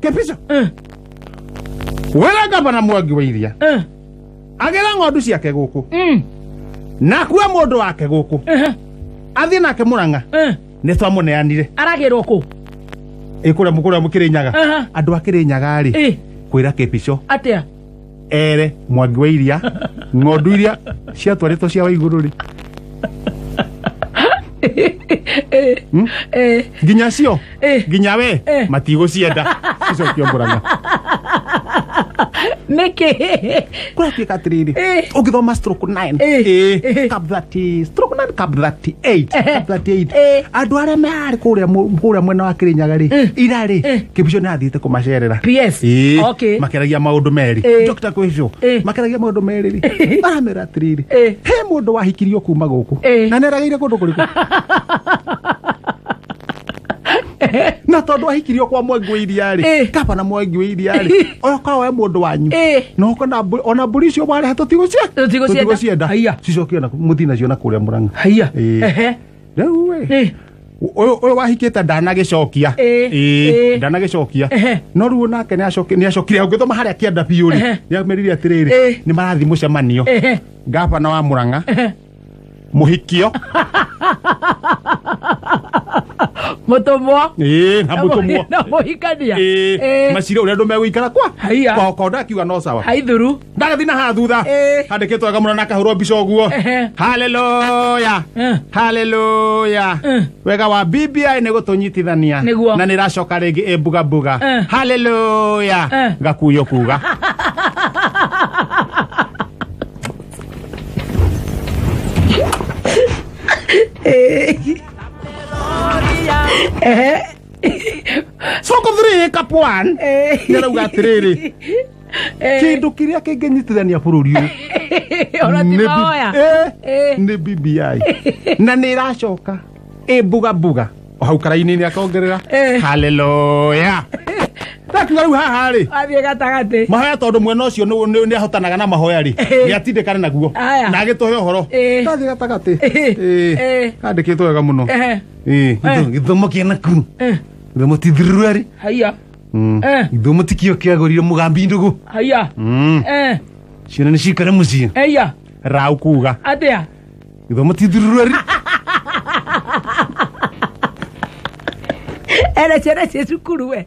Kepiso. Wera gavana Mwangi wa Iria. Agera ng'ondu ciake guku. Na kuwa mundu wake guku. Athi nake Murang'a. Ni twamuneanire. Aragirwo ku. Ikura mukura Kirinyaga. Andu a Kirinyaga ri. Kwira Kepiso. Atia. Ere Mwangi wa Iria. Ng'ondu iria ciatwaritwo cia Waiguru ri. Ginya cio. Ginya we. Matigo cienda. Ico kio Murang'a. Neke. Kwa tuika atiriri. Ugithoma stroke 9. Cap 30. Stroke 9 cap 38. Cap 38. Andu aria meari kuria mwena wa Kirinyaga ri. Ira ri. Kepiso ni athiite kumacerera. PS. Okay. Makeragia maundu meri. Dr. Kepiso. Makeragia maundu meri ri. Baramera atiriri. He mundu wahikirio kuma guku. Na nerageire kundu kuriku. Na tondu ahikirio kwa Mwangi wa Iria ri. Kaba na Mwangi wa Iria ri. Oyo kwa we mundu wanyu. No kona ona mburi cio wale hatutigo cienda. Haya. Cicokio na muthina cio na kuria Murang'a. Haya. Riu we. Oyo wahikite ndanagicokia. Ndanagicokia. No riu nake ni acokire ungithoma haria kienda biu ri. Ni amerire atiriri. Ni marathi mucemanio. Gavana wa Murang'a. Muhikio. Mutumwa. Na mutumwa. Na muhikania. Macira uria andu megũikara kwa. Haya. Kwa ndakiuga no sawa. Haithuru. Ndagathi na ha thutha. Handikitwo gamuna na kahurwo mbica uguo. Haleluya. Haleluya. Wega wa BBI ni gutunyitithania. Na niracoka ringi embuga mbuga. Haleluya. Gakuyo kuga. Soko 3 cap 1 nirauga atiriri kindu kiria kingenyitithania bururi uyu ni BBI na niracoka embuga mbuga o hau karaini ni akongerera haleluya takiuga riu haha ri athie gatagati mahoya tondu mwena ucio ni ahotanaga na mahoya ri ni atindikane naguo na agituhe uhoro tathie gatagati andikitwo wega muno githomo kiena ku githomo tithiruri haya githomo tikio kiagorire mugambi ndugu haya ciana ni cikare mucii haya rau kuga atia githomo tithiruri era ciana cia cukuru we